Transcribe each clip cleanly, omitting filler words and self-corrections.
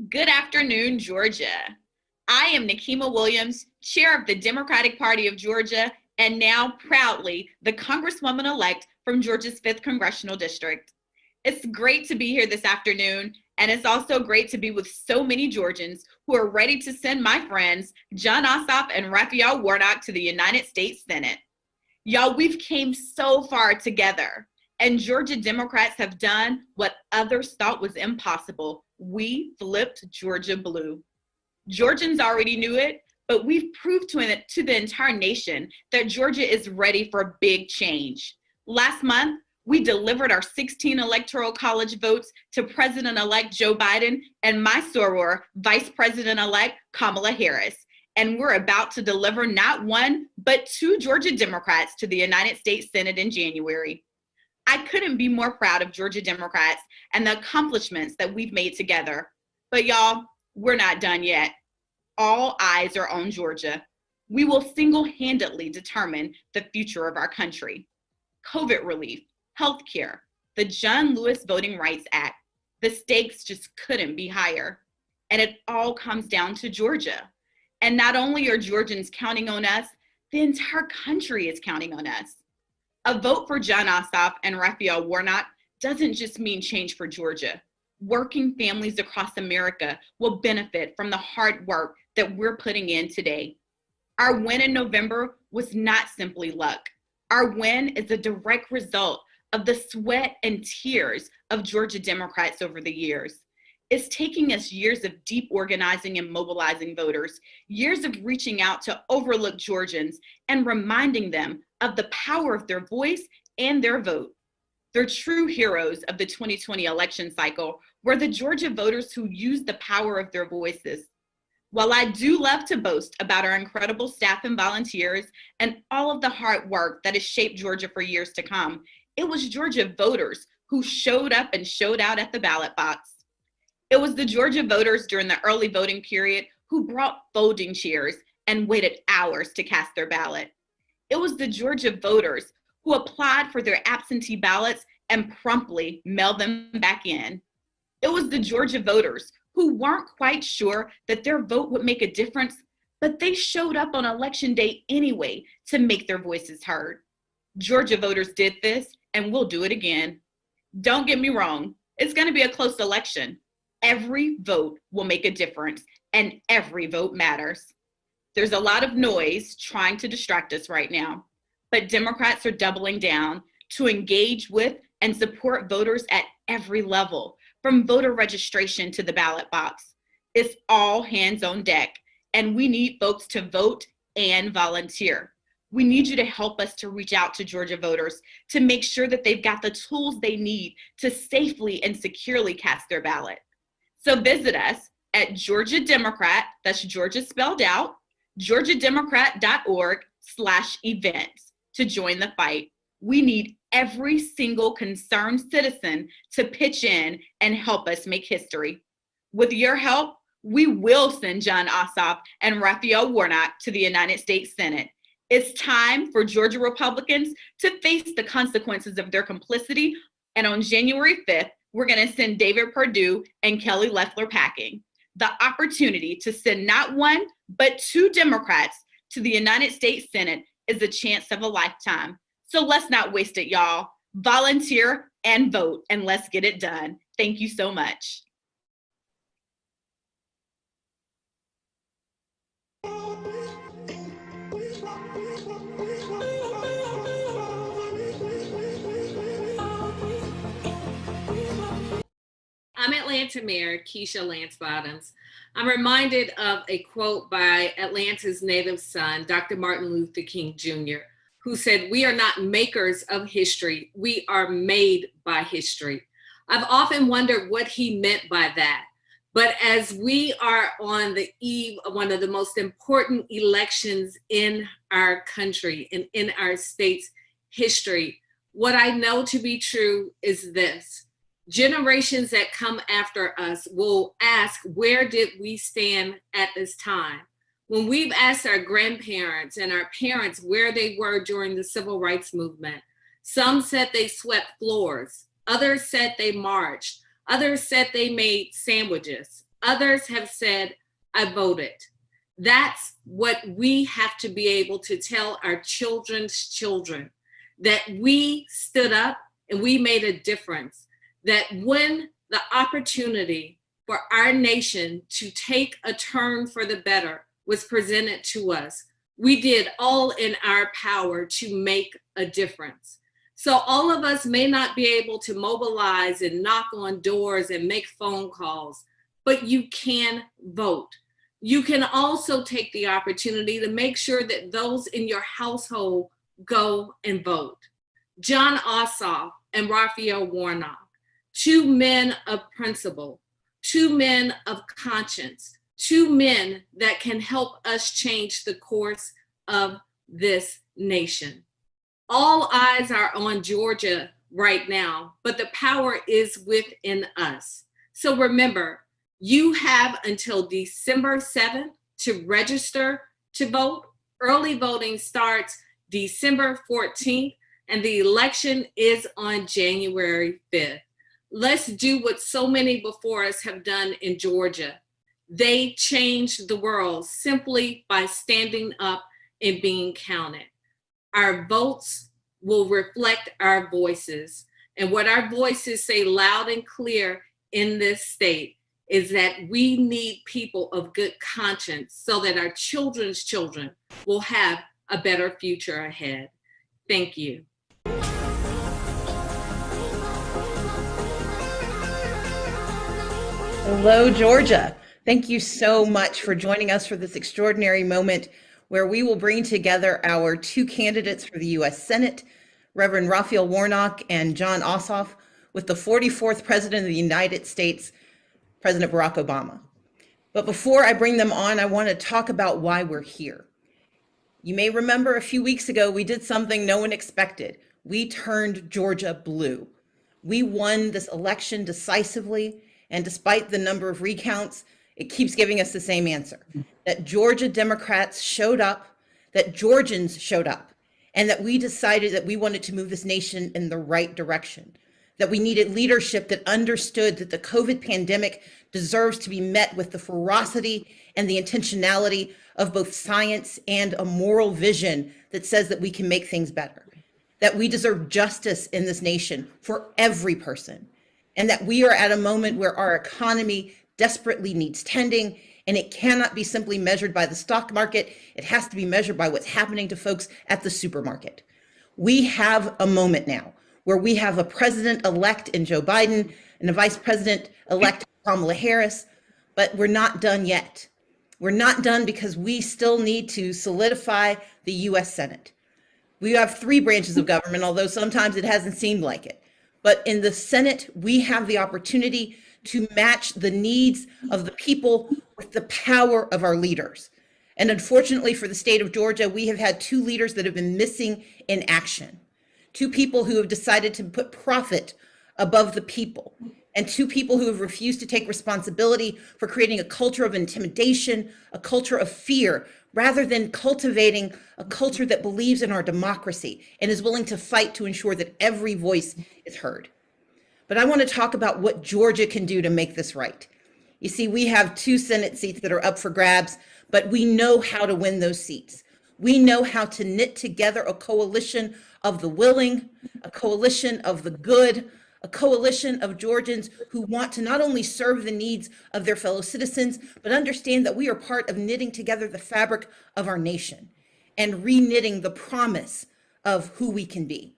Good afternoon, Georgia. I am Nikema Williams, chair of the Democratic Party of Georgia, and now proudly the Congresswoman-elect from Georgia's 5th Congressional District. It's great to be here this afternoon, and it's also great to be with so many Georgians who are ready to send my friends, Jon Ossoff and Raphael Warnock, to the United States Senate. Y'all, we've came so far together, and Georgia Democrats have done what others thought was impossible. We flipped Georgia blue. Georgians already knew it, but we've proved to the entire nation that Georgia is ready for big change. Last month, we delivered our 16 electoral college votes to President-elect Joe Biden and my soror, Vice President-elect Kamala Harris. And we're about to deliver not one, but 2 Georgia Democrats to the United States Senate in January. I couldn't be more proud of Georgia Democrats and the accomplishments that we've made together. But y'all, we're not done yet. All eyes are on Georgia. We will single-handedly determine the future of our country. COVID relief, healthcare, the John Lewis Voting Rights Act. The stakes just couldn't be higher. And it all comes down to Georgia. And not only are Georgians counting on us, the entire country is counting on us. A vote for Jon Ossoff and Raphael Warnock doesn't just mean change for Georgia. Working families across America will benefit from the hard work that we're putting in today. Our win in November was not simply luck. Our win is a direct result of the sweat and tears of Georgia Democrats over the years. It's taking us years of deep organizing and mobilizing voters, years of reaching out to overlooked Georgians and reminding them of the power of their voice and their vote. The true heroes of the 2020 election cycle were the Georgia voters who used the power of their voices. While I do love to boast about our incredible staff and volunteers and all of the hard work that has shaped Georgia for years to come, it was Georgia voters who showed up and showed out at the ballot box. It was the Georgia voters during the early voting period who brought folding chairs and waited hours to cast their ballot. It was the Georgia voters who applied for their absentee ballots and promptly mailed them back in. It was the Georgia voters who weren't quite sure that their vote would make a difference, but they showed up on election day anyway to make their voices heard. Georgia voters did this, and we'll do it again. Don't get me wrong, it's going to be a close election. Every vote will make a difference, and every vote matters. There's a lot of noise trying to distract us right now, but Democrats are doubling down to engage with and support voters at every level, from voter registration to the ballot box. It's all hands on deck, and we need folks to vote and volunteer. We need you to help us to reach out to Georgia voters to make sure that they've got the tools they need to safely and securely cast their ballot. So visit us at Georgia Democrat, that's Georgia spelled out, georgiademocrat.org/events to join the fight. We need every single concerned citizen to pitch in and help us make history. With your help, we will send Jon Ossoff and Raphael Warnock to the United States Senate. It's time for Georgia Republicans to face the consequences of their complicity, and on January 5th, we're going to send David Perdue and Kelly Loeffler packing. The opportunity to send not one, but 2 Democrats to the United States Senate is a chance of a lifetime. So let's not waste it, y'all. Volunteer and vote, and let's get it done. Thank you so much. I'm Atlanta Mayor Keisha Lance Bottoms. I'm reminded of a quote by Atlanta's native son, Dr. Martin Luther King Jr., who said, "We are not makers of history, we are made by history." I've often wondered what he meant by that. But as we are on the eve of one of the most important elections in our country and in our state's history, what I know to be true is this: generations that come after us will ask, where did we stand at this time? When we've asked our grandparents and our parents where they were during the civil rights movement, some said they swept floors, others said they marched, others said they made sandwiches, Others have said, I voted. That's what we have to be able to tell our children's children, that we stood up and we made a difference, that when the opportunity for our nation to take a turn for the better was presented to us, we did all in our power to make a difference. So all of us may not be able to mobilize and knock on doors and make phone calls, but you can vote. You can also take the opportunity to make sure that those in your household go and vote. Jon Ossoff and Raphael Warnock, two men of principle, two men of conscience, two men that can help us change the course of this nation. All eyes are on Georgia right now, but the power is within us. So remember, you have until December 7th to register to vote. Early voting starts December 14th, and the election is on January 5th. Let's do what so many before us have done in Georgia. They changed the world simply by standing up and being counted. Our votes will reflect our voices. And what our voices say loud and clear in this state is that we need people of good conscience so that our children's children will have a better future ahead. Thank you. Hello, Georgia. Thank you so much for joining us for this extraordinary moment where we will bring together our two candidates for the U.S. Senate, Reverend Raphael Warnock and Jon Ossoff, with the 44th President of the United States, President Barack Obama. But before I bring them on, I want to talk about why we're here. You may remember a few weeks ago, we did something no one expected. We turned Georgia blue. We won this election decisively, and despite the number of recounts, it keeps giving us the same answer, that Georgia Democrats showed up, that Georgians showed up, and that we decided that we wanted to move this nation in the right direction, that we needed leadership that understood that the COVID pandemic deserves to be met with the ferocity and the intentionality of both science and a moral vision that says that we can make things better, that we deserve justice in this nation for every person, and that we are at a moment where our economy desperately needs tending, and it cannot be simply measured by the stock market. It has to be measured by what's happening to folks at the supermarket. We have a moment now where we have a president-elect in Joe Biden and a vice president-elect Kamala Harris, but we're not done yet. We're not done because we still need to solidify the U.S. Senate. We have three branches of government, although sometimes it hasn't seemed like it. But in the Senate, we have the opportunity to match the needs of the people with the power of our leaders. And unfortunately for the state of Georgia, we have had two leaders that have been missing in action. Two people who have decided to put profit above the people, and two people who have refused to take responsibility for creating a culture of intimidation, a culture of fear, rather than cultivating a culture that believes in our democracy and is willing to fight to ensure that every voice is heard. But I want to talk about what Georgia can do to make this right. You see, we have two Senate seats that are up for grabs, but we know how to win those seats. We know how to knit together a coalition of the willing, a coalition of the good, a coalition of Georgians who want to not only serve the needs of their fellow citizens, but understand that we are part of knitting together the fabric of our nation and re-knitting the promise of who we can be.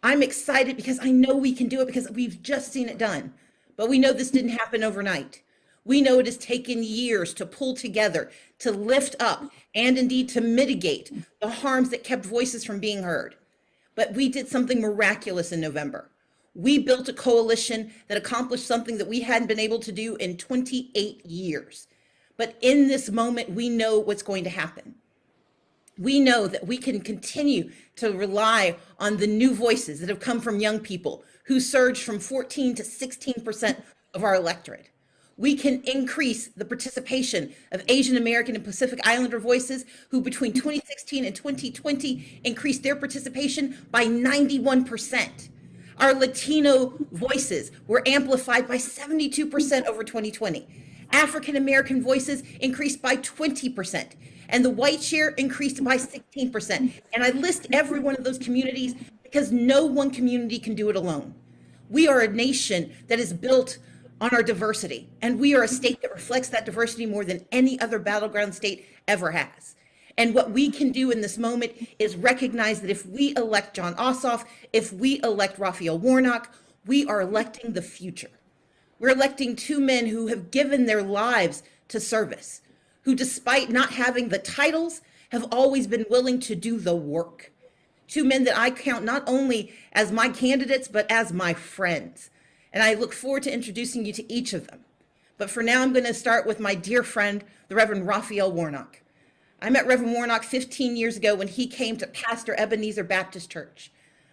I'm excited because I know we can do it because we've just seen it done, but we know this didn't happen overnight. We know it has taken years to pull together, to lift up, and indeed to mitigate the harms that kept voices from being heard. But we did something miraculous in November. We built a coalition that accomplished something that we hadn't been able to do in 28 years. But in this moment, we know what's going to happen. We know that we can continue to rely on the new voices that have come from young people who surged from 14 to 16% of our electorate. We can increase the participation of Asian American and Pacific Islander voices who between 2016 and 2020 increased their participation by 91%. Our Latino voices were amplified by 72% over 2020. African American voices increased by 20%, and the white share increased by 16%. And I list every one of those communities because no one community can do it alone. We are a nation that is built on our diversity, and we are a state that reflects that diversity more than any other battleground state ever has. And what we can do in this moment is recognize that if we elect Jon Ossoff, if we elect Raphael Warnock, we are electing the future. We're electing two men who have given their lives to service, who, despite not having the titles, have always been willing to do the work. Two men that I count not only as my candidates, but as my friends. And I look forward to introducing you to each of them. But for now, I'm going to start with my dear friend, the Reverend Raphael Warnock. I met Reverend Warnock 15 years ago when he came to pastor Ebenezer Baptist Church.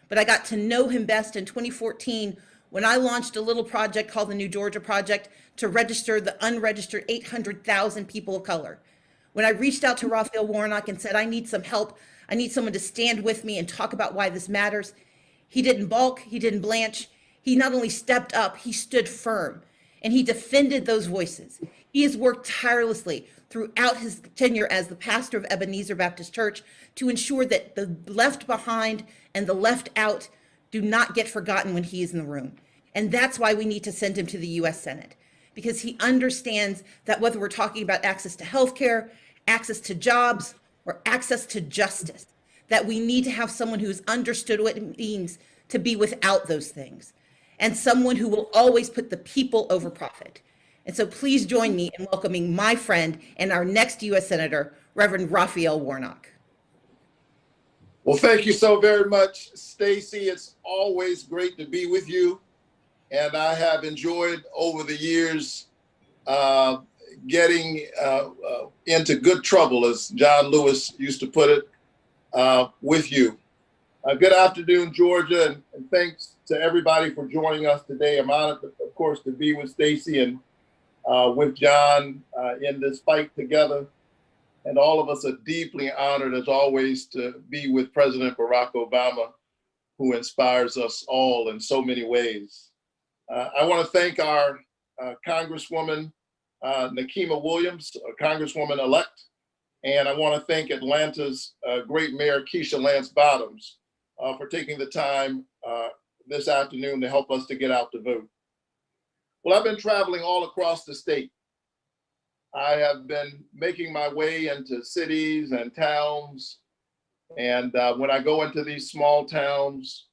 But I got to know him best in 2014 when I launched a little project called the New Georgia Project to register the unregistered 800,000 people of color. When I reached out to Raphael Warnock and said, I need some help, I need someone to stand with me and talk about why this matters, he didn't balk, he didn't blanch. He not only stepped up, he stood firm, and he defended those voices. He has worked tirelessly throughout his tenure as the pastor of Ebenezer Baptist Church to ensure that the left behind and the left out do not get forgotten when he is in the room. And that's why we need to send him to the U.S. Senate, because he understands that whether we're talking about access to healthcare, access to jobs, or access to justice, that we need to have someone who's understood what it means to be without those things, and someone who will always put the people over profit. And so please join me in welcoming my friend and our next U.S. Senator, Reverend Raphael Warnock. Well, thank you so very much, Stacey. It's always great to be with you. And I have enjoyed over the years getting into good trouble, as John Lewis used to put it, with you. Good afternoon, Georgia, and thanks to everybody for joining us today. I'm honored, of course, to be with Stacey and with John in this fight together. And all of us are deeply honored, as always, to be with President Barack Obama, who inspires us all in so many ways. I want to thank our Congresswoman, Nekima Williams, Congresswoman-elect, and I want to thank Atlanta's great Mayor, Keisha Lance Bottoms, for taking the time this afternoon to help us to get out to vote. Well, I've been traveling all across the state. I have been making my way into cities and towns. And when I go into these small towns,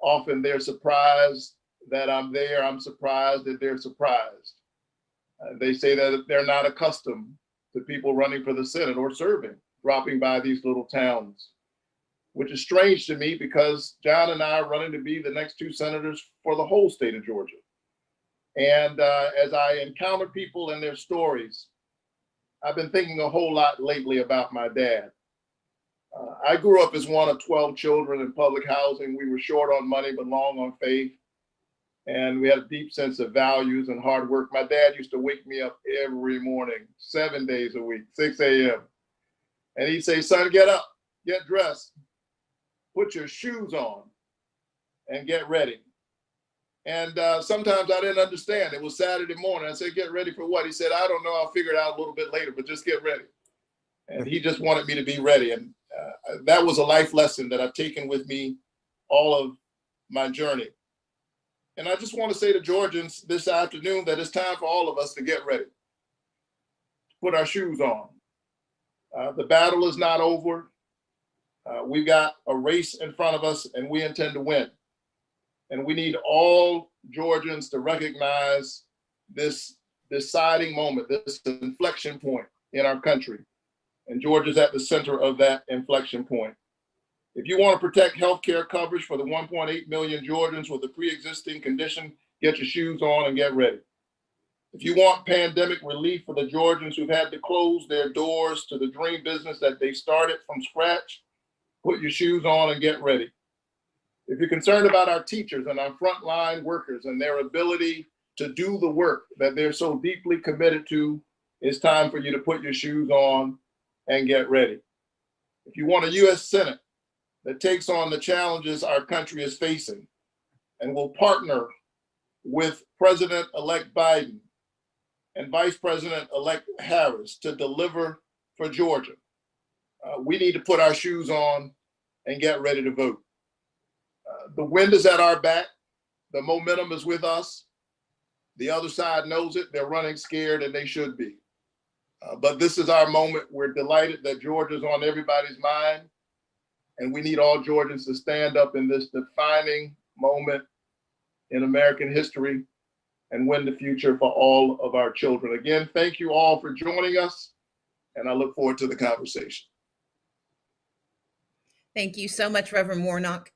often they're surprised that I'm there. I'm surprised that they're surprised. They say that they're not accustomed to people running for the Senate or serving, dropping by these little towns, which is strange to me because John and I are running to be the next two senators for the whole state of Georgia. And as I encounter people and their stories, I've been thinking a whole lot lately about my dad. I grew up as one of 12 children in public housing. We were short on money, but long on faith. And we had a deep sense of values and hard work. My dad used to wake me up every morning, 7 days a week, 6 a.m. And he'd say, son, get up, get dressed, put your shoes on, and get ready. And sometimes I didn't understand. It was Saturday morning. I said, get ready for what? He said, I don't know. I'll figure it out a little bit later, but just get ready. And he just wanted me to be ready. And that was a life lesson that I've taken with me all of my journey. And I just want to say to Georgians this afternoon that it's time for all of us to get ready, put our shoes on. The battle is not over. We've got a race in front of us, and we intend to win. And we need all Georgians to recognize this deciding moment, this inflection point in our country. And Georgia's at the center of that inflection point. If you want to protect healthcare coverage for the 1.8 million Georgians with a pre-existing condition, get your shoes on and get ready. If you want pandemic relief for the Georgians who've had to close their doors to the dream business that they started from scratch, put your shoes on and get ready. If you're concerned about our teachers and our frontline workers and their ability to do the work that they're so deeply committed to, it's time for you to put your shoes on and get ready. If you want a U.S. Senate that takes on the challenges our country is facing and will partner with President-elect Biden and Vice President-elect Harris to deliver for Georgia. We need to put our shoes on and get ready to vote. The wind is at our back. The momentum is with us. The other side knows it. They're running scared, and they should be. But this is our moment. We're delighted that Georgia's on everybody's mind, and we need all Georgians to stand up in this defining moment in American history and win the future for all of our children. Again, thank you all for joining us, and I look forward to the conversation. Thank you so much, Reverend Warnock.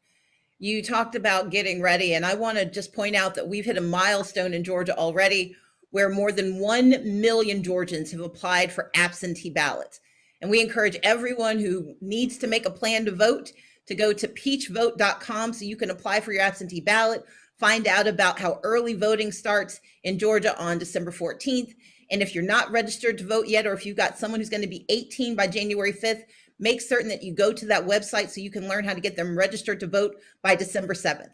You talked about getting ready, and I want to just point out that we've hit a milestone in Georgia already where more than 1 million Georgians have applied for absentee ballots. And we encourage everyone who needs to make a plan to vote to go to peachvote.com so you can apply for your absentee ballot, find out about how early voting starts in Georgia on December 14th. And if you're not registered to vote yet, or if you've got someone who's going to be 18 by January 5th, make certain that you go to that website so you can learn how to get them registered to vote by December 7th.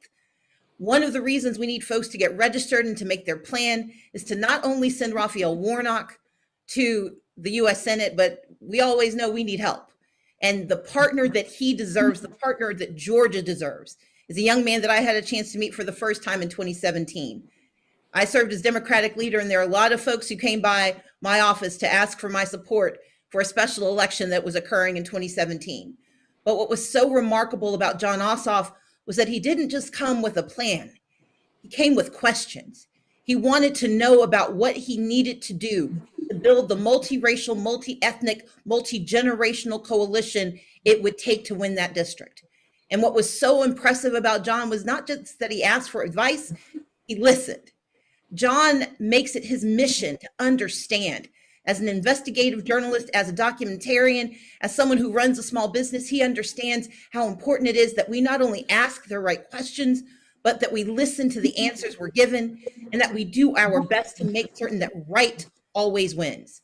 One of the reasons we need folks to get registered and to make their plan is to not only send Raphael Warnock to the U.S. Senate, but we always know we need help. And the partner that he deserves, the partner that Georgia deserves, is a young man that I had a chance to meet for the first time in 2017. I served as Democratic leader, and there are a lot of folks who came by my office to ask for my support for a special election that was occurring in 2017. But what was so remarkable about Jon Ossoff was that he didn't just come with a plan. He came with questions. He wanted to know about what he needed to do to build the multiracial, multi-ethnic, multi-generational coalition it would take to win that district. And what was so impressive about Jon was not just that he asked for advice, he listened. Jon makes it his mission to understand. As an investigative journalist, as a documentarian, as someone who runs a small business, he understands how important it is that we not only ask the right questions, but that we listen to the answers we're given, and that we do our best to make certain that right always wins.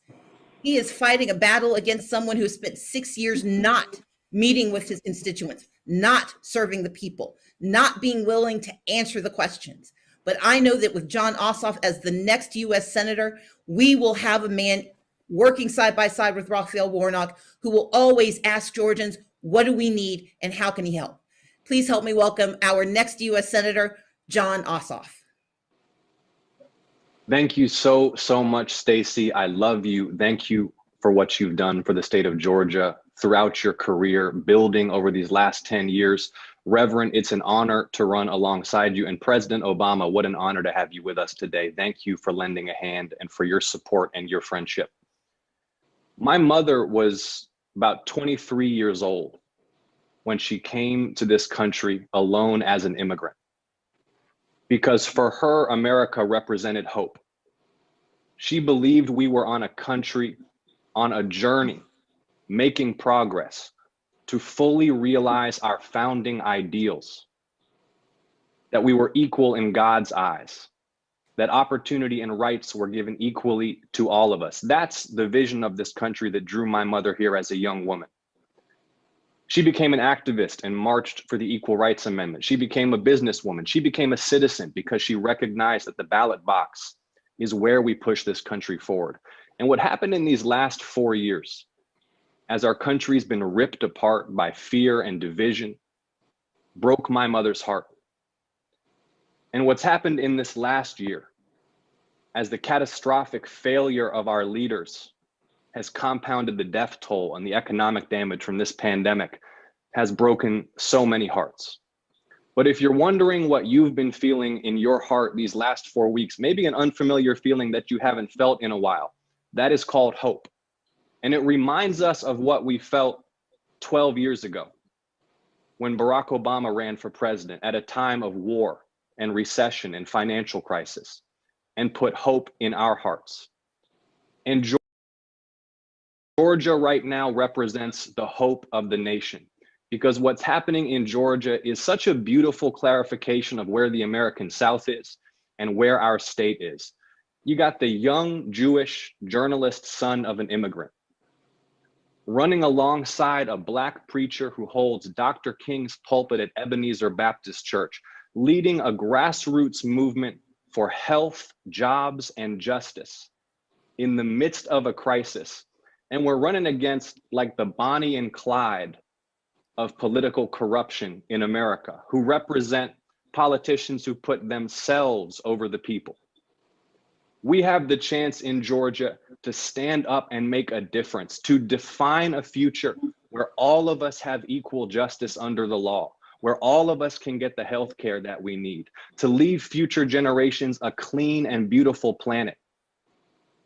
He is fighting a battle against someone who has spent 6 years not meeting with his constituents, not serving the people, not being willing to answer the questions. But I know that with Jon Ossoff as the next U.S. Senator, we will have a man working side by side with Raphael Warnock who will always ask Georgians, what do we need and how can he help? Please help me welcome our next U.S. Senator, Jon Ossoff. Thank you so much, Stacey. I love you. Thank you for what you've done for the state of Georgia throughout your career, building over these last 10 years. Reverend, it's an honor to run alongside you. And President Obama, what an honor to have you with us today. Thank you for lending a hand and for your support and your friendship. My mother was about 23 years old when she came to this country alone as an immigrant, because for her, America represented hope. She believed we were on a country, on a journey, making progress to fully realize our founding ideals, that we were equal in God's eyes, that opportunity and rights were given equally to all of us. That's the vision of this country that drew my mother here as a young woman. She became an activist and marched for the Equal Rights Amendment. She became a businesswoman. She became a citizen because she recognized that the ballot box is where we push this country forward. And what happened in these last 4 years, as our country's been ripped apart by fear and division, broke my mother's heart. And what's happened in this last year, as the catastrophic failure of our leaders has compounded the death toll and the economic damage from this pandemic, has broken so many hearts. But if you're wondering what you've been feeling in your heart these last 4 weeks, maybe an unfamiliar feeling that you haven't felt in a while, that is called hope. And it reminds us of what we felt 12 years ago when Barack Obama ran for president at a time of war and recession and financial crisis, and put hope in our hearts. And Georgia right now represents the hope of the nation, because what's happening in Georgia is such a beautiful clarification of where the American South is and where our state is. You got the young Jewish journalist son of an immigrant running alongside a Black preacher who holds Dr. King's pulpit at Ebenezer Baptist Church, leading a grassroots movement for health, jobs, and justice in the midst of a crisis. And we're running against like the Bonnie and Clyde of political corruption in America, who represent politicians who put themselves over the people. We have the chance in Georgia to stand up and make a difference, to define a future where all of us have equal justice under the law, where all of us can get the health care that we need, to leave future generations a clean and beautiful planet,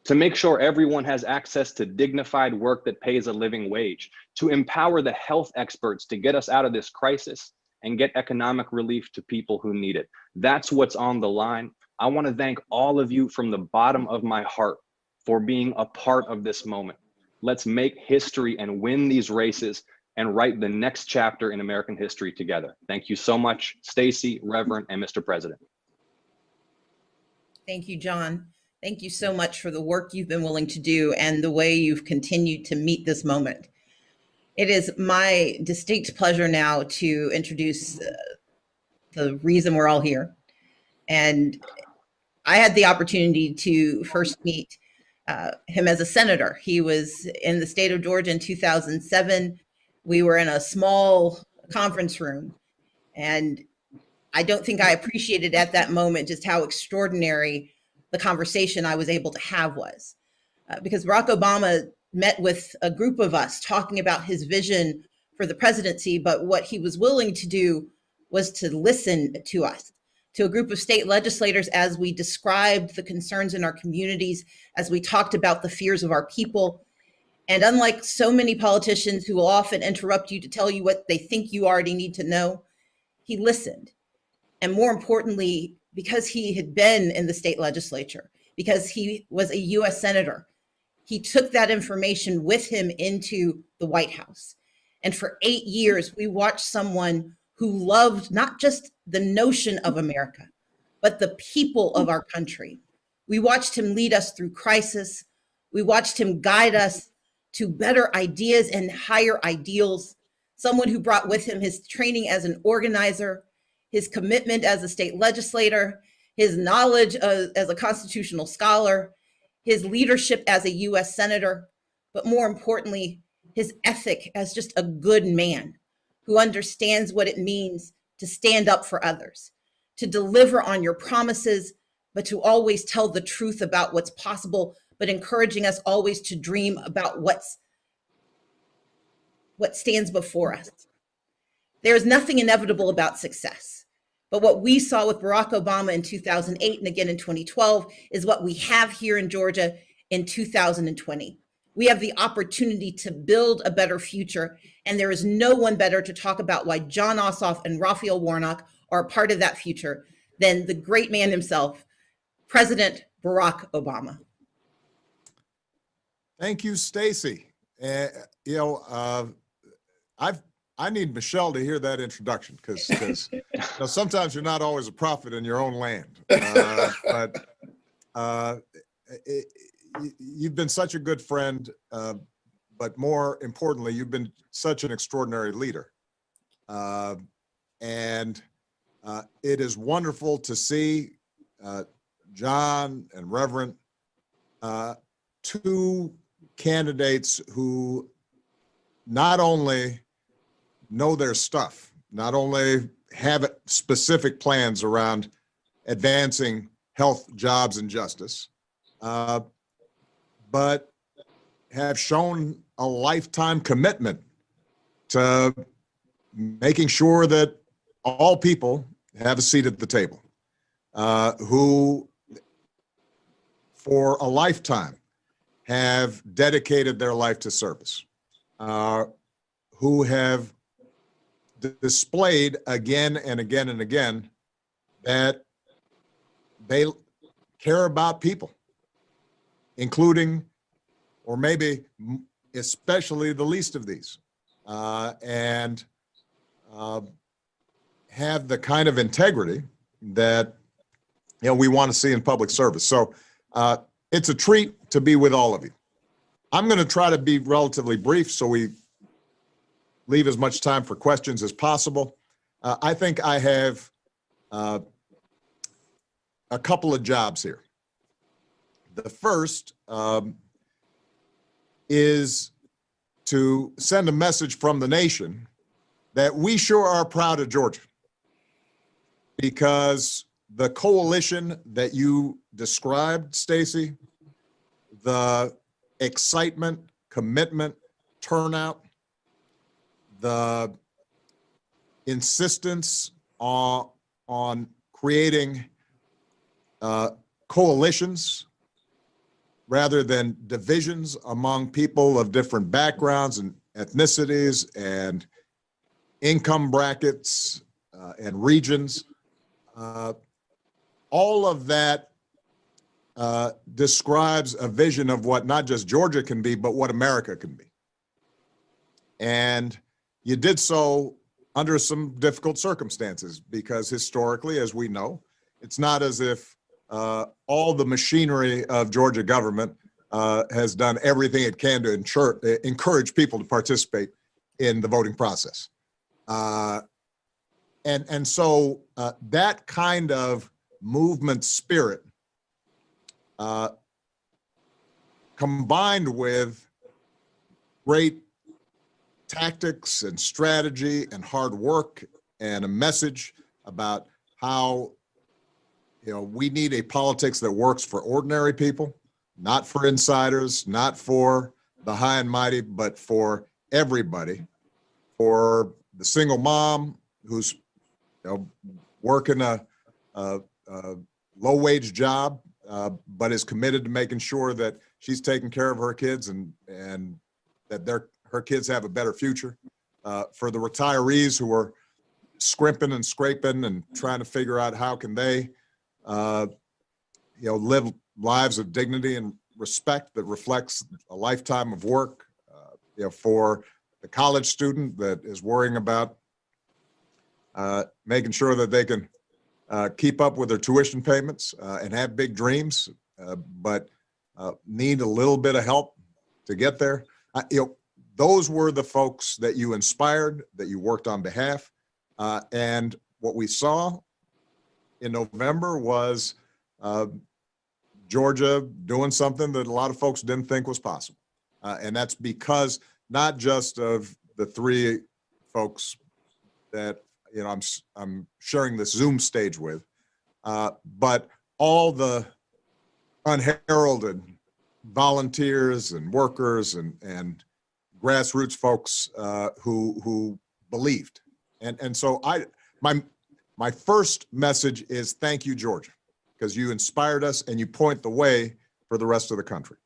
to make sure everyone has access to dignified work that pays a living wage, to empower the health experts to get us out of this crisis and get economic relief to people who need it. That's what's on the line. I want to thank all of you from the bottom of my heart for being a part of this moment. Let's make history and win these races and write the next chapter in American history together. Thank you so much, Stacey, Reverend, and Mr. President. Thank you, John. Thank you so much for the work you've been willing to do and the way you've continued to meet this moment. It is my distinct pleasure now to introduce the reason we're all here. And I had the opportunity to first meet him as a senator. He was in the state of Georgia in 2007. We were in a small conference room, and I don't think I appreciated at that moment just how extraordinary the conversation I was able to have was. Because Barack Obama met with a group of us talking about his vision for the presidency, but what he was willing to do was to listen to us, to a group of state legislators as we described the concerns in our communities, as we talked about the fears of our people. And unlike so many politicians who will often interrupt you to tell you what they think you already need to know, he listened. And more importantly, because he had been in the state legislature, because he was a US senator, he took that information with him into the White House. And for 8 years, we watched someone who loved not just the notion of America, but the people of our country. We watched him lead us through crisis. We watched him guide us to better ideas and higher ideals. Someone who brought with him his training as an organizer, his commitment as a state legislator, his knowledge as a constitutional scholar, his leadership as a US senator, but more importantly, his ethic as just a good man who understands what it means to stand up for others, to deliver on your promises, but to always tell the truth about what's possible, but encouraging us always to dream about what stands before us. There is nothing inevitable about success. But what we saw with Barack Obama in 2008 and again in 2012 is what we have here in Georgia in 2020. We have the opportunity to build a better future, and there is no one better to talk about why Jon Ossoff and Raphael Warnock are a part of that future than the great man himself, President Barack Obama. Thank you, Stacey. I need Michelle to hear that introduction because sometimes you're not always a prophet in your own land. You've been such a good friend, but more importantly, you've been such an extraordinary leader. And it is wonderful to see John and Reverend, two candidates who not only know their stuff, not only have specific plans around advancing health, jobs, and justice, but have shown a lifetime commitment to making sure that all people have a seat at the table, who for a lifetime have dedicated their life to service, who have displayed again and again and again that they care about people, including, or maybe especially the least of these, and have the kind of integrity that we want to see in public service. So it's a treat to be with all of you. I'm going to try to be relatively brief so we leave as much time for questions as possible. I think I have a couple of jobs here. The first is to send a message from the nation that we sure are proud of Georgia, because the coalition that you described, Stacey, the excitement, commitment, turnout, the insistence on creating coalitions rather than divisions among people of different backgrounds and ethnicities and income brackets and regions. All of that describes a vision of what not just Georgia can be, but what America can be. And you did so under some difficult circumstances, because historically, as we know, it's not as if all the machinery of Georgia government has done everything it can to encourage people to participate in the voting process. And so that kind of movement spirit, combined with great tactics and strategy and hard work and a message about how, you know, we need a politics that works for ordinary people, not for insiders, not for the high and mighty, but for everybody, for the single mom who's, you know, working a low-wage job, but is committed to making sure that she's taking care of her kids and that her kids have a better future. For the retirees who are scrimping and scraping and trying to figure out how can they, live lives of dignity and respect that reflects a lifetime of work. For the college student that is worrying about making sure that they can keep up with their tuition payments and have big dreams, but need a little bit of help to get there. Those were the folks that you inspired, that you worked on behalf. And what we saw in November was Georgia doing something that a lot of folks didn't think was possible. And that's because not just of the three folks that I'm sharing this Zoom stage with, but all the unheralded volunteers and workers and grassroots folks who believed. And so my first message is thank you, Georgia, because you inspired us and you point the way for the rest of the country.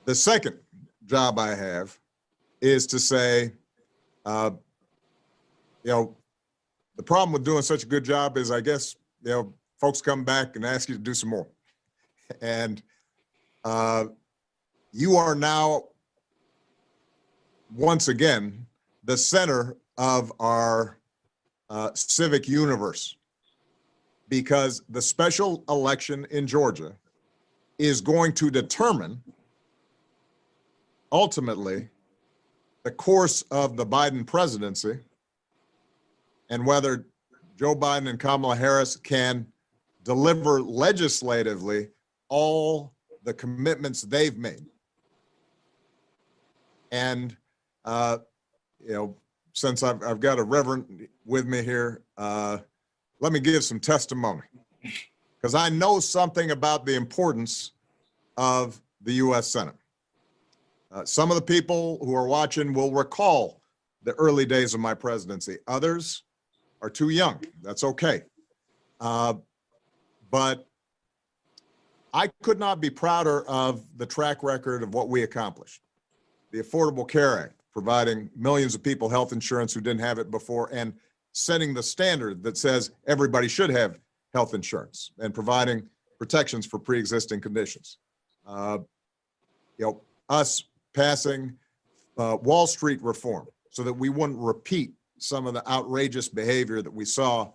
The second job I have is to say, the problem with doing such a good job is, I guess, folks come back and ask you to do some more. And you are now, once again, the center of our civic universe, because the special election in Georgia is going to determine, ultimately, the course of the Biden presidency and whether Joe Biden and Kamala Harris can deliver legislatively all the commitments they've made. And, since I've got a reverend with me here, let me give some testimony, because I know something about the importance of the U.S. Senate. Some of the people who are watching will recall the early days of my presidency. Others are too young. That's okay. But I could not be prouder of the track record of what we accomplished. The Affordable Care Act, providing millions of people health insurance who didn't have it before, and setting the standard that says everybody should have health insurance, and providing protections for pre-existing conditions. Us passing Wall Street reform so that we wouldn't repeat some of the outrageous behavior that we saw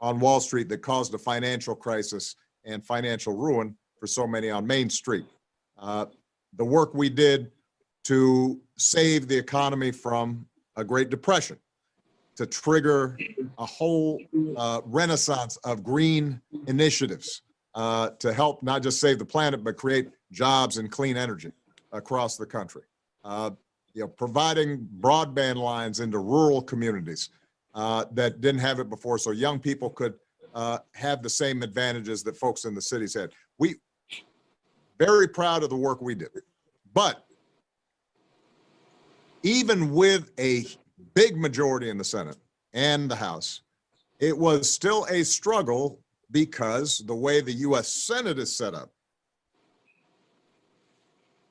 on Wall Street that caused a financial crisis and financial ruin for so many on Main Street. The work we did to save the economy from a Great Depression, to trigger a whole renaissance of green initiatives to help not just save the planet, but create jobs and clean energy across the country. Providing broadband lines into rural communities that didn't have it before, so young people could have the same advantages that folks in the cities had. We very proud of the work we did. But even with a big majority in the Senate and the House, it was still a struggle because the way the U.S. Senate is set up,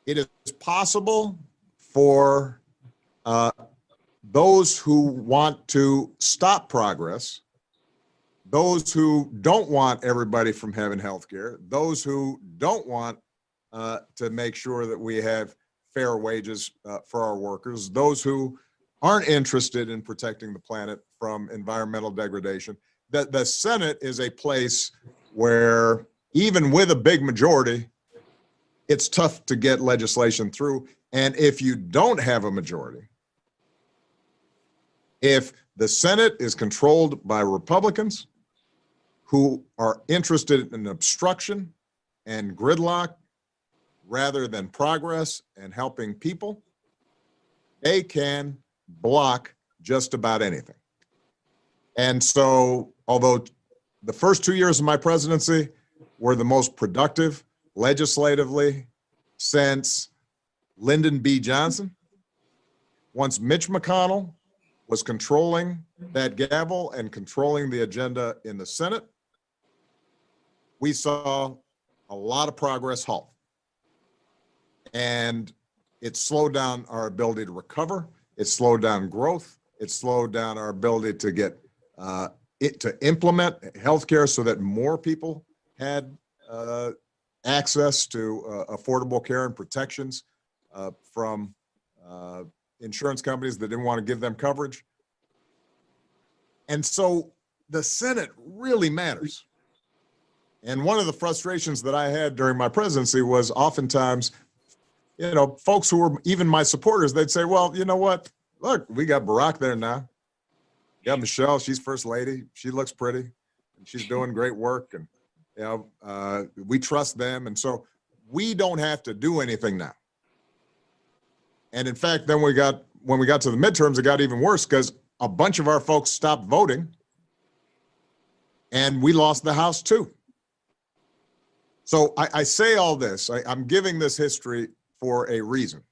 it is possible for those who want to stop progress, those who don't want everybody from having health care, those who don't want to make sure that we have fair wages for our workers, those who aren't interested in protecting the planet from environmental degradation. That the Senate is a place where even with a big majority, it's tough to get legislation through. And if you don't have a majority, if the Senate is controlled by Republicans who are interested in obstruction and gridlock rather than progress and helping people, they can block just about anything. And so, although the first 2 years of my presidency were the most productive legislatively since Lyndon B. Johnson, once Mitch McConnell was controlling that gavel and controlling the agenda in the Senate, we saw a lot of progress halt. And it slowed down our ability to recover. It slowed down growth. It slowed down our ability to get to implement healthcare so that more people had access to affordable care and protections from insurance companies that didn't want to give them coverage. And so the Senate really matters. And one of the frustrations that I had during my presidency was oftentimes, folks who were even my supporters, they'd say, well, you know what? Look, we got Barack there now. We got Michelle, she's first lady. She looks pretty and she's doing great work. And, we trust them. And so we don't have to do anything now. And in fact, then when we got to the midterms, it got even worse because a bunch of our folks stopped voting and we lost the House too. So I say all this, I'm giving this history for a reason.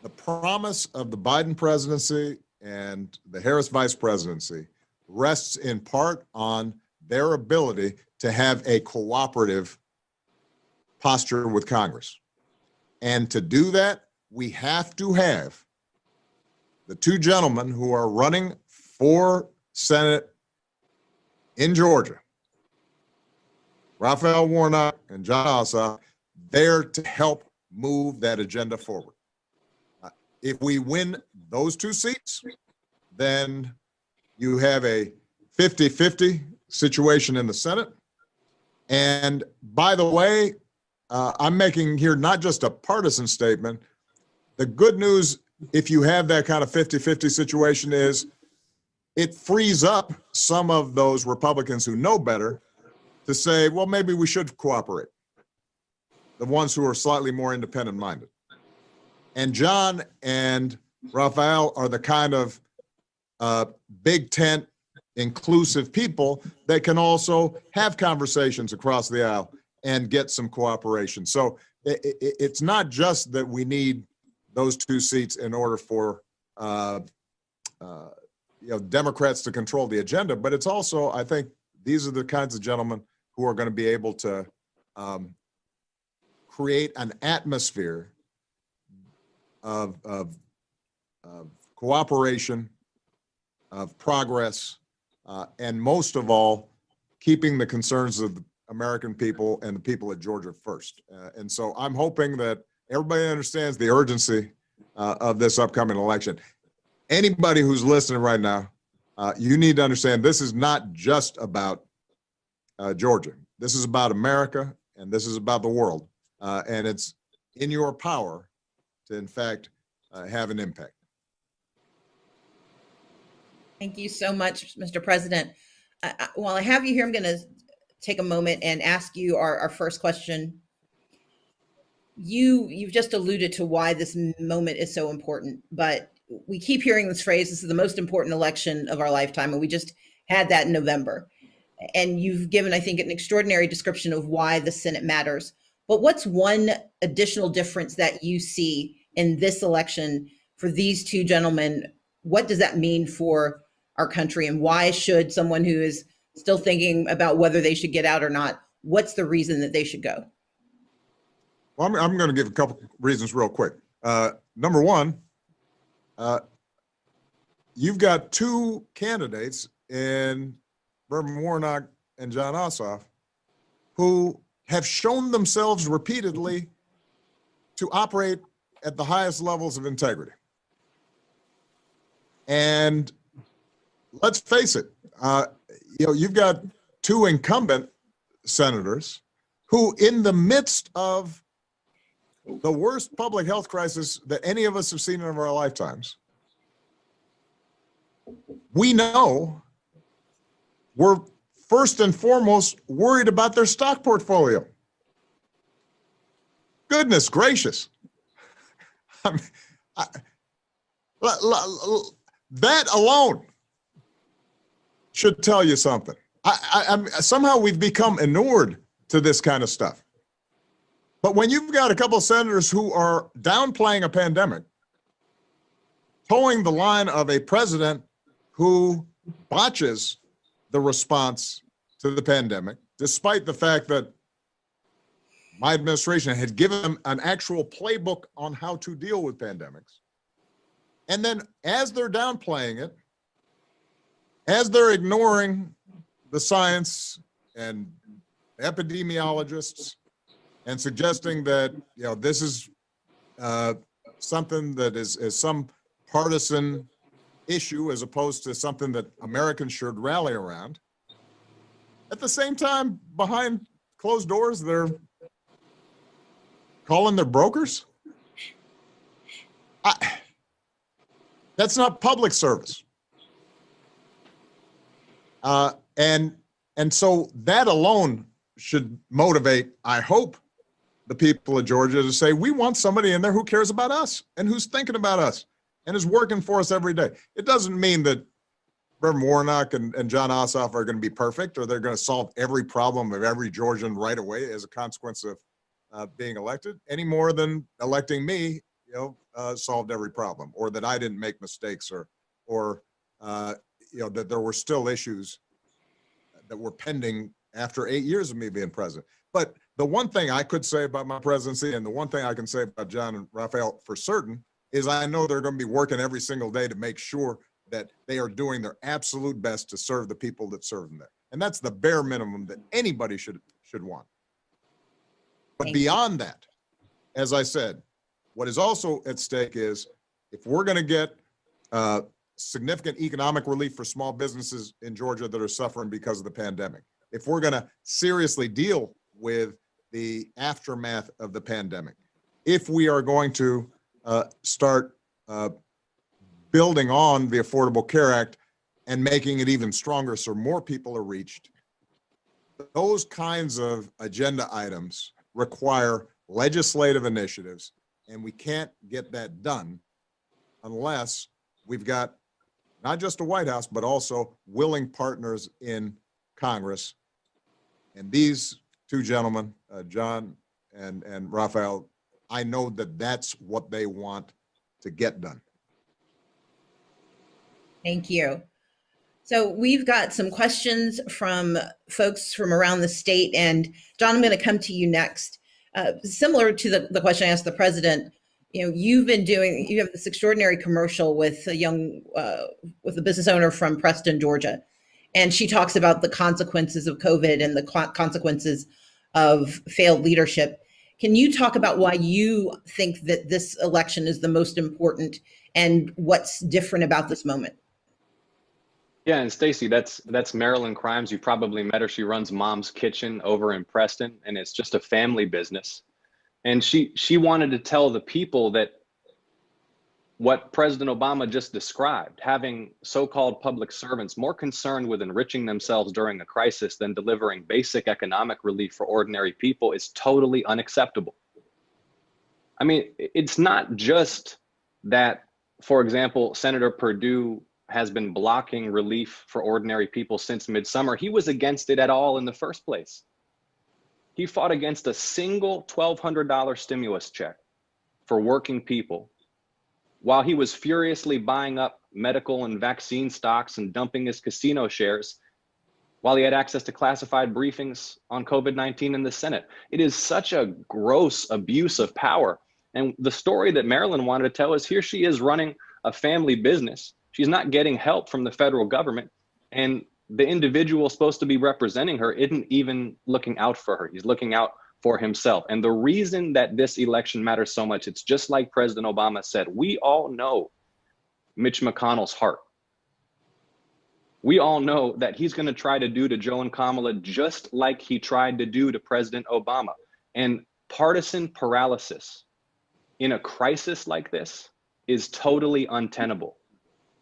The promise of the Biden presidency and the Harris vice presidency rests in part on their ability to have a cooperative posture with Congress. And to do that, we have to have the two gentlemen who are running for Senate in Georgia, Raphael Warnock and Jon Ossoff, there to help move that agenda forward. If we win those two seats, then you have a 50-50 situation in the Senate. And by the way, I'm making here not just a partisan statement. The good news, if you have that kind of 50-50 situation, is it frees up some of those Republicans who know better to say, well, maybe we should cooperate. The ones who are slightly more independent minded. And Jon and Raphael are the kind of big tent, inclusive people that can also have conversations across the aisle and get some cooperation. So it's not just that we need those two seats in order for Democrats to control the agenda, but it's also, I think, these are the kinds of gentlemen who are going to be able to create an atmosphere of cooperation, of progress, and most of all, keeping the concerns of the American people and the people of Georgia first. And so I'm hoping that everybody understands the urgency of this upcoming election. Anybody who's listening right now, you need to understand this is not just about Georgia. This is about America, and this is about the world. And it's in your power to, in fact, have an impact. Thank you so much, Mr. President. While I have you here, I'm going to take a moment and ask you our first question. You've just alluded to why this moment is so important, but we keep hearing this phrase, this is the most important election of our lifetime, and we just had that in November. And you've given, I think, an extraordinary description of why the Senate matters. But what's one additional difference that you see in this election for these two gentlemen? What does that mean for our country, and why should someone who is still thinking about whether they should get out or not, what's the reason that they should go? Well, I'm going to give a couple reasons real quick. Number one, you've got two candidates in Reverend Warnock and Jon Ossoff who have shown themselves repeatedly to operate at the highest levels of integrity. And let's face it, you've got two incumbent senators who, in the midst of the worst public health crisis that any of us have seen in our lifetimes, we know we're first and foremost worried about their stock portfolio. Goodness gracious. I mean, that alone should tell you something. Somehow we've become inured to this kind of stuff. But when you've got a couple of senators who are downplaying a pandemic, towing the line of a president who botches the response to the pandemic, despite the fact that my administration had given them an actual playbook on how to deal with pandemics. And then as they're downplaying it, as they're ignoring the science and epidemiologists and suggesting that, this is something that is some partisan issue as opposed to something that Americans should rally around. At the same time, behind closed doors, they're calling their brokers. That's not public service. And so that alone should motivate, I hope, the people of Georgia to say, we want somebody in there who cares about us and who's thinking about us and is working for us every day. It doesn't mean that Reverend Warnock and Jon Ossoff are going to be perfect or they're going to solve every problem of every Georgian right away as a consequence of being elected, any more than electing me, solved every problem, or that I didn't make mistakes, or that there were still issues that were pending after 8 years of me being president. But the one thing I could say about my presidency, and the one thing I can say about Jon and Raphael for certain, is I know they're going to be working every single day to make sure that they are doing their absolute best to serve the people that serve them there. And that's the bare minimum that anybody should want. But beyond that, as I said, what is also at stake is if we're going to get significant economic relief for small businesses in Georgia that are suffering because of the pandemic, if we're going to seriously deal with the aftermath of the pandemic, if we are going to start building on the Affordable Care Act and making it even stronger so more people are reached, those kinds of agenda items require legislative initiatives, and we can't get that done unless we've got not just a White House, but also willing partners in Congress. And these two gentlemen, Jon and Raphael, I know that that's what they want to get done. Thank you. So we've got some questions from folks from around the state, and Jon, I'm going to come to you next. Similar to the question I asked the president, you have this extraordinary commercial with with a business owner from Preston, Georgia. And she talks about the consequences of COVID and the consequences of failed leadership. Can you talk about why you think that this election is the most important and what's different about this moment? Yeah, and Stacey, that's Marilyn Crimes. You probably met her. She runs Mom's Kitchen over in Preston, and it's just a family business. And she wanted to tell the people that what President Obama just described, having so-called public servants more concerned with enriching themselves during a crisis than delivering basic economic relief for ordinary people, is totally unacceptable. I mean, it's not just that, for example, Senator Perdue has been blocking relief for ordinary people since midsummer. He was against it at all in the first place. He fought against a single $1,200 stimulus check for working people, while he was furiously buying up medical and vaccine stocks and dumping his casino shares, while he had access to classified briefings on COVID-19 in the Senate. It is such a gross abuse of power. And the story that Marilyn wanted to tell is, here she is running a family business. She's not getting help from the federal government. And the individual supposed to be representing her isn't even looking out for her. He's looking out for himself. And the reason that this election matters so much, it's just like President Obama said, we all know Mitch McConnell's heart. We all know that he's going to try to do to Joe and Kamala just like he tried to do to President Obama. And partisan paralysis in a crisis like this is totally untenable.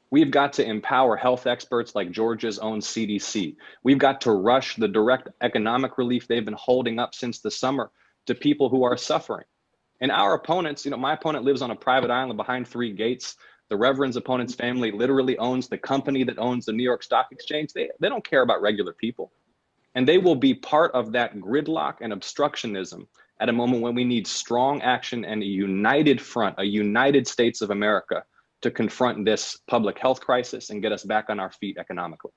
We've got to empower health experts like Georgia's own CDC. We've got to rush the direct economic relief they've been holding up since the summer to people who are suffering. And our opponents, my opponent lives on a private island behind 3 gates. The Reverend's opponent's family literally owns the company that owns the New York Stock Exchange. They don't care about regular people. And they will be part of that gridlock and obstructionism at a moment when we need strong action and a united front, a United States of America, to confront this public health crisis and get us back on our feet economically.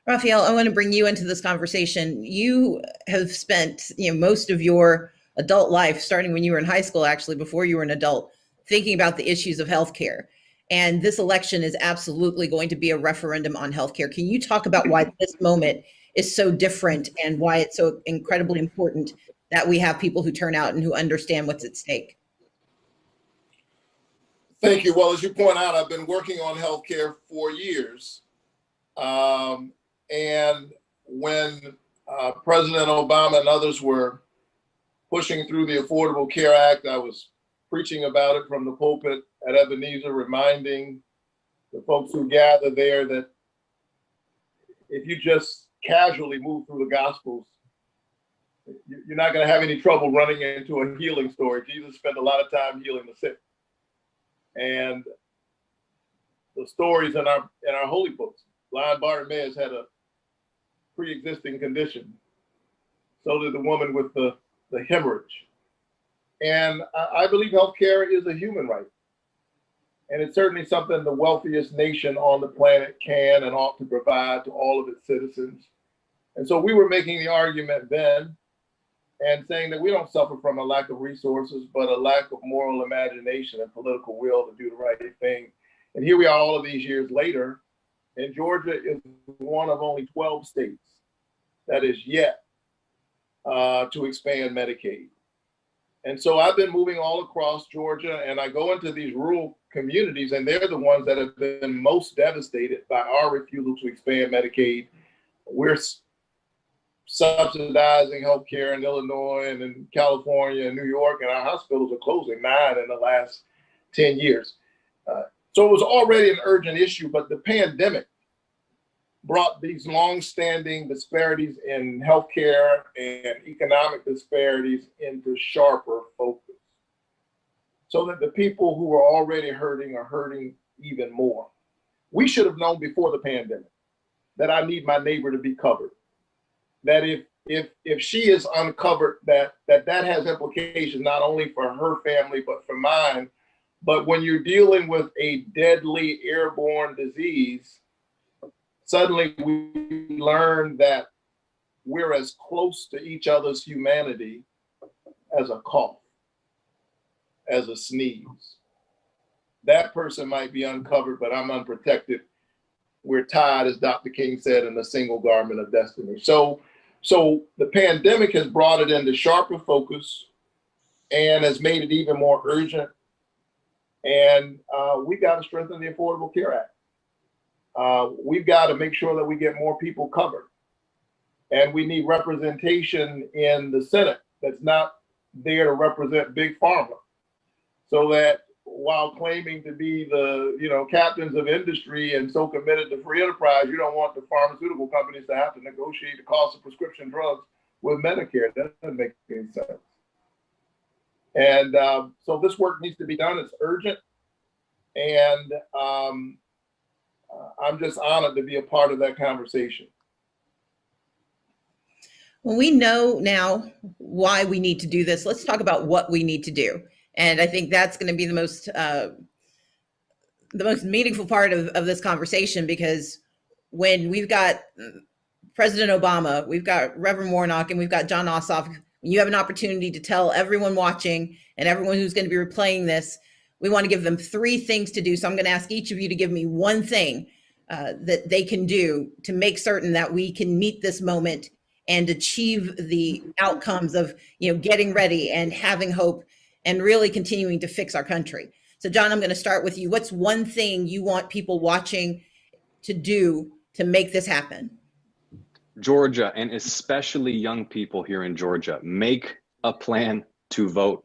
Raphael, I want to bring you into this conversation. You have spent most of your adult life, starting when you were in high school, actually, before you were an adult, thinking about the issues of healthcare. And this election is absolutely going to be a referendum on healthcare. Can you talk about why this moment is so different and why it's so incredibly important that we have people who turn out and who understand what's at stake? Thank you. Well, as you point out, I've been working on healthcare for years. And when President Obama and others were pushing through the Affordable Care Act, I was preaching about it from the pulpit at Ebenezer, reminding the folks who gather there that if you just casually move through the Gospels, you're not going to have any trouble running into a healing story. Jesus spent a lot of time healing the sick. And the stories in our holy books, blind Bartimaeus had a pre-existing condition. So did the woman with the hemorrhage. And I believe healthcare is a human right. And it's certainly something the wealthiest nation on the planet can and ought to provide to all of its citizens. And so we were making the argument then and saying that we don't suffer from a lack of resources, but a lack of moral imagination and political will to do the right thing. And here we are all of these years later, and Georgia is one of only 12 states that is yet to expand Medicaid. And so I've been moving all across Georgia, and I go into these rural communities, and they're the ones that have been most devastated by our refusal to expand Medicaid. We're subsidizing healthcare in Illinois and in California and New York, and our hospitals are closing 9 in the last 10 years. So it was already an urgent issue, but the pandemic brought these long-standing disparities in healthcare and economic disparities into sharper focus, so that the people who are already hurting are hurting even more. We should have known before the pandemic that I need my neighbor to be covered. That if she is uncovered, that has implications not only for her family, but for mine. But when you're dealing with a deadly airborne disease, suddenly we learn that we're as close to each other's humanity as a cough, as a sneeze. That person might be uncovered, but I'm unprotected. We're tied, as Dr. King said, in a single garment of destiny. So the pandemic has brought it into sharper focus and has made it even more urgent. And we got to strengthen the Affordable Care Act. We've got to make sure that we get more people covered. And we need representation in the Senate that's not there to represent big pharma, so that while claiming to be the, captains of industry and so committed to free enterprise, you don't want the pharmaceutical companies to have to negotiate the cost of prescription drugs with Medicare. That doesn't make any sense. And so this work needs to be done. It's urgent. And I'm just honored to be a part of that conversation. Well, we know now why we need to do this. Let's talk about what we need to do. And I think that's going to be the most meaningful part of this conversation, because when we've got President Obama, we've got Reverend Warnock, and we've got Jon Ossoff, you have an opportunity to tell everyone watching and everyone who's going to be replaying this, we want to give them 3 things to do. So I'm going to ask each of you to give me one thing that they can do to make certain that we can meet this moment and achieve the outcomes of, getting ready and having hope and really continuing to fix our country. So Jon, I'm going to start with you. What's one thing you want people watching to do to make this happen? Georgia, and especially young people here in Georgia, make a plan to vote.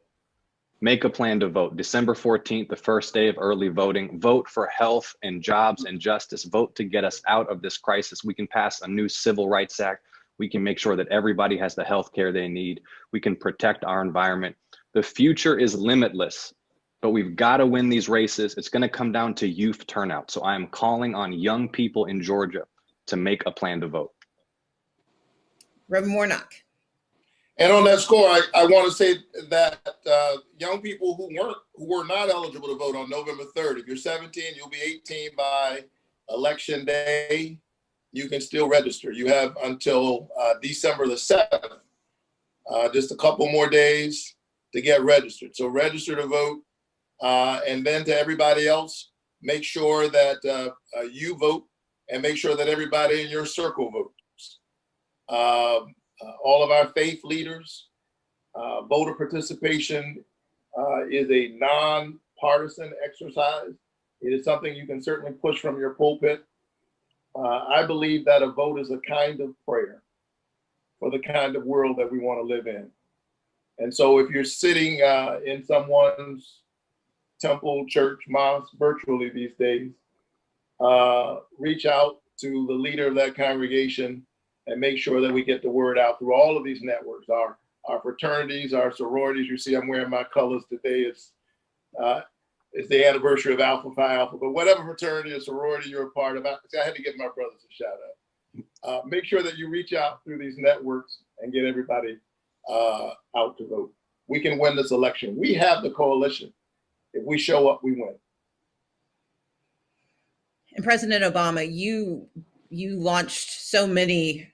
Make a plan to vote. December 14th, the first day of early voting. Vote for health and jobs and justice. Vote to get us out of this crisis. We can pass a new Civil Rights Act. We can make sure that everybody has the health care they need. We can protect our environment. The future is limitless, but we've got to win these races. It's going to come down to youth turnout. So I am calling on young people in Georgia to make a plan to vote. Reverend Warnock. And on that score, I want to say that young people who were not eligible to vote on November 3rd, if you're 17, you'll be 18 by Election Day. You can still register. You have until December the 7th, just a couple more days to get registered. So register to vote. And then to everybody else, make sure that you vote and make sure that everybody in your circle votes. All of our faith leaders, voter participation is a non-partisan exercise. It is something you can certainly push from your pulpit. I believe that a vote is a kind of prayer for the kind of world that we want to live in. And so if you're sitting in someone's temple, church, mosque, virtually these days, reach out to the leader of that congregation and make sure that we get the word out through all of these networks, our fraternities, our sororities. You see, I'm wearing my colors today. It's the anniversary of Alpha Phi Alpha, but whatever fraternity or sorority you're a part of, I had to give my brothers a shout out. Make sure that you reach out through these networks and get everybody out to vote. We can win this election. We have the coalition. If we show up, we win. And President Obama, you launched so many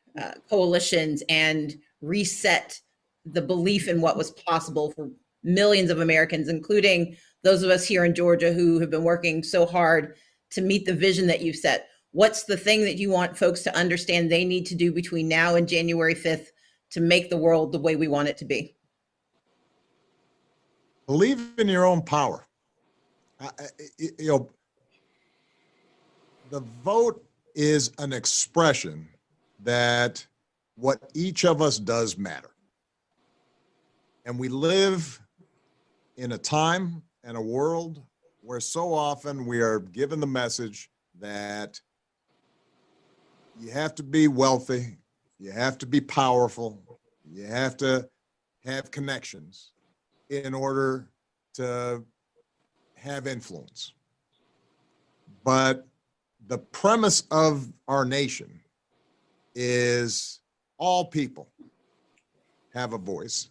coalitions and reset the belief in what was possible for millions of Americans, including those of us here in Georgia who have been working so hard to meet the vision that you've set. What's the thing that you want folks to understand they need to do between now and January 5th to make the world the way we want it to be? Believe in your own power. The vote is an expression that what each of us does matter. And we live in a time and a world where so often we are given the message that you have to be wealthy, you have to be powerful, you have to have connections in order to have influence. But the premise of our nation is all people have a voice.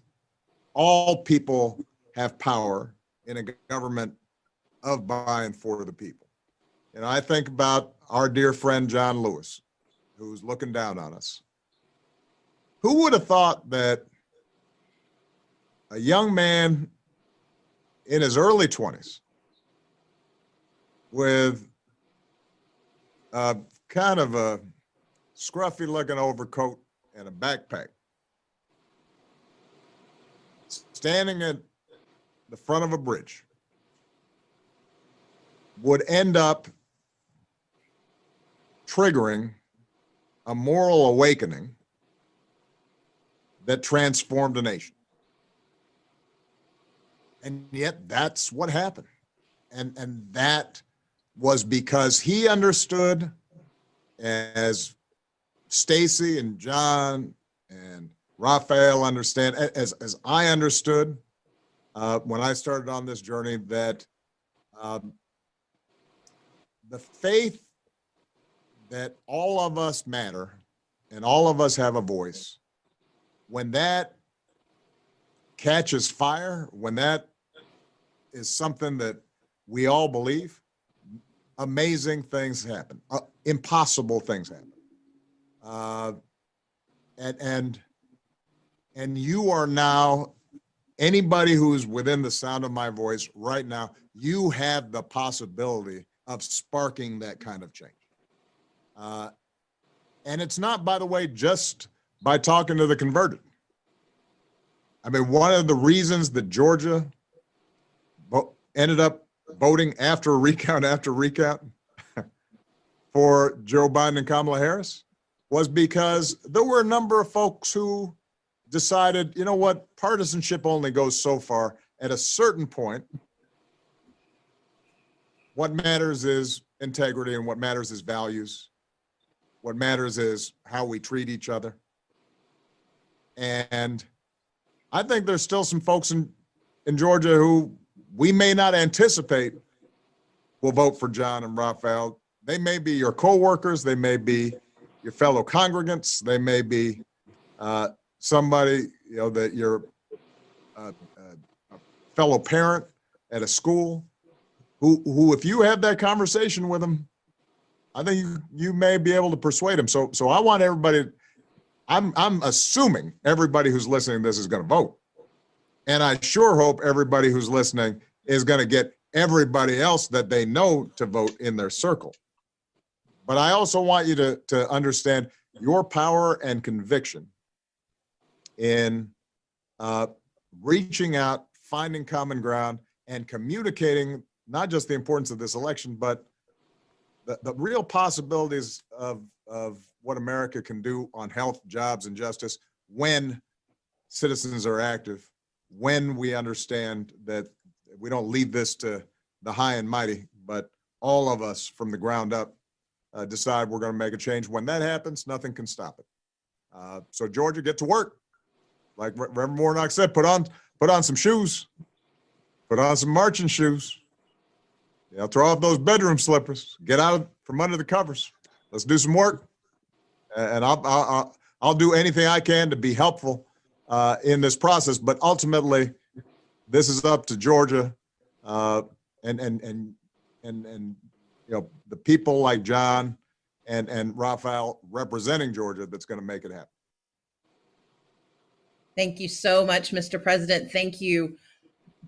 All people have power in a government of, by, and for the people. And I think about our dear friend, John Lewis, who's looking down on us. Who would have thought that a young man in his early 20s with kind of a scruffy looking overcoat and a backpack, standing at the front of a bridge, would end up triggering a moral awakening that transformed a nation? And yet that's what happened. and that was because he understood, as Stacey and Jon and Raphael understand, as I understood when I started on this journey, that the faith that all of us matter and all of us have a voice, when that catches fire, when that is something that we all believe, amazing things happen, impossible things happen. And you are now, anybody who's within the sound of my voice right now, you have the possibility of sparking that kind of change. And it's not, by the way, just by talking to the converted. I mean, one of the reasons that Georgia ended up voting after recount for Joe Biden and Kamala Harris was because there were a number of folks who decided, you know what, partisanship only goes so far. At a certain point, what matters is integrity, and what matters is values. What matters is how we treat each other. And I think there's still some folks in Georgia who we may not anticipate will vote for Jon and Raphael. They may be your coworkers, they may be your fellow congregants, they may be somebody, you know, that you're a fellow parent at a school who if you have that conversation with them, I think you may be able to persuade them. So I want everybody, I'm assuming everybody who's listening to this is going to vote. And I sure hope everybody who's listening is going to get everybody else that they know to vote in their circle. But I also want you to understand your power and conviction in reaching out, finding common ground, and communicating not just the importance of this election, but the real possibilities of what America can do on health, jobs, and justice when citizens are active, when we understand that we don't leave this to the high and mighty, but all of us from the ground up decide we're going to make a change. When that happens, nothing can stop it. So Georgia, get to work. Like Reverend Warnock said, put on some shoes, put on some marching shoes. You know, throw off those bedroom slippers, get out from under the covers. Let's do some work. And I'll do anything I can to be helpful in this process. But ultimately, this is up to Georgia and you know, the people like Jon and Raphael representing Georgia that's going to make it happen. Thank you so much, Mr. President. Thank you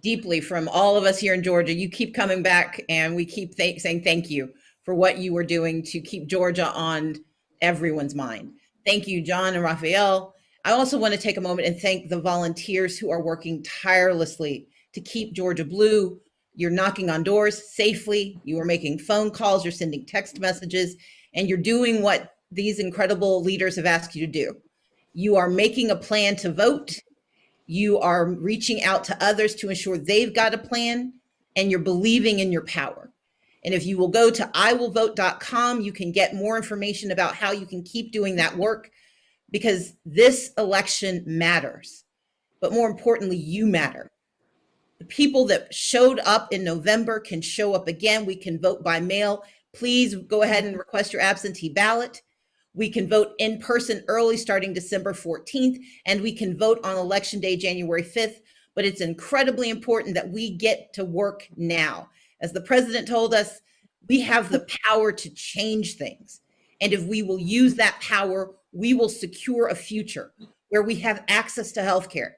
deeply from all of us here in Georgia. You keep coming back, and we keep saying thank you for what you are doing to keep Georgia on everyone's mind. Thank you, Jon and Raphael. I also want to take a moment and thank the volunteers who are working tirelessly to keep Georgia blue. You're knocking on doors safely. You are making phone calls. You're sending text messages, and you're doing what these incredible leaders have asked you to do. You are making a plan to vote. You are reaching out to others to ensure they've got a plan, and you're believing in your power. And if you will go to iwillvote.com, you can get more information about how you can keep doing that work, because this election matters. But more importantly, you matter. The people that showed up in November can show up again. We can vote by mail. Please go ahead and request your absentee ballot. We can vote in person early starting December 14th, and we can vote on Election Day, January 5th. But it's incredibly important that we get to work now. As the president told us, we have the power to change things. And if we will use that power, we will secure a future where we have access to healthcare,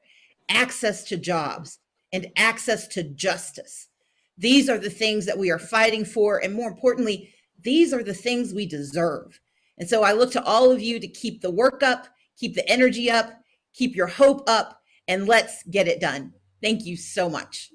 access to jobs, and access to justice. These are the things that we are fighting for. And more importantly, these are the things we deserve. And so I look to all of you to keep the work up, keep the energy up, keep your hope up, and let's get it done. Thank you so much.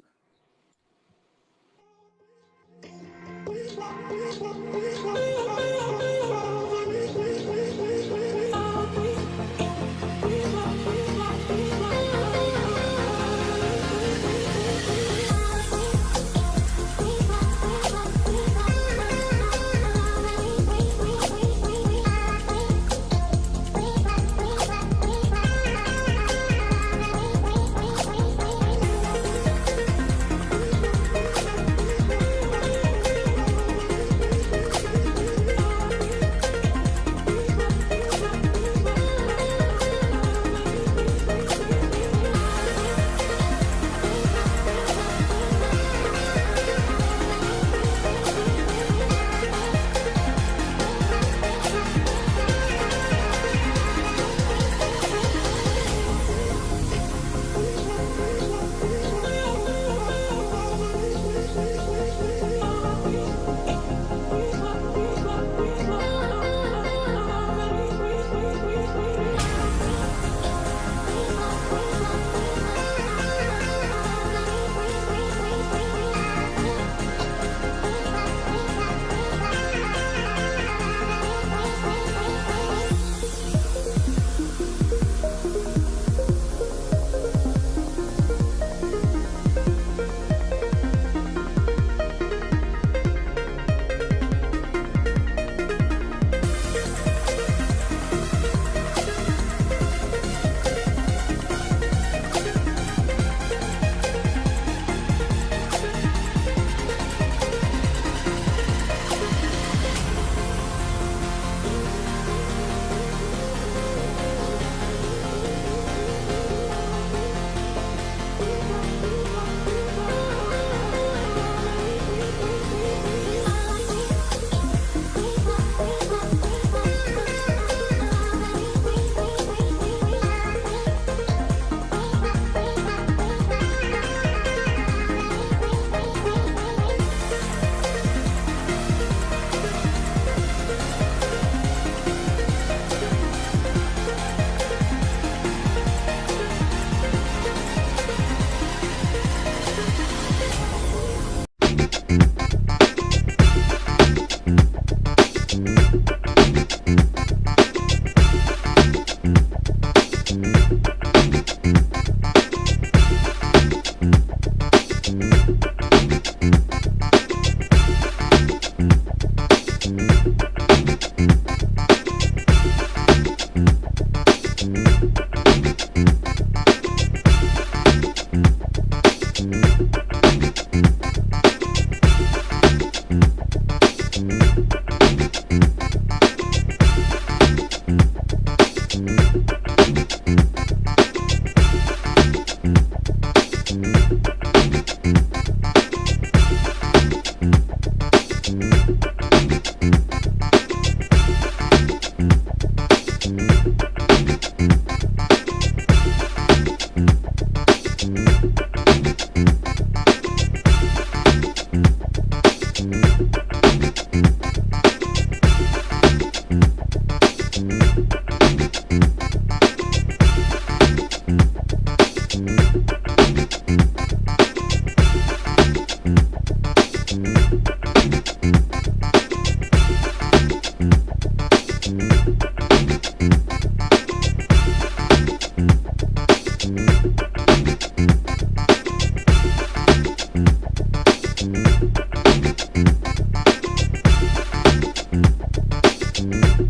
us.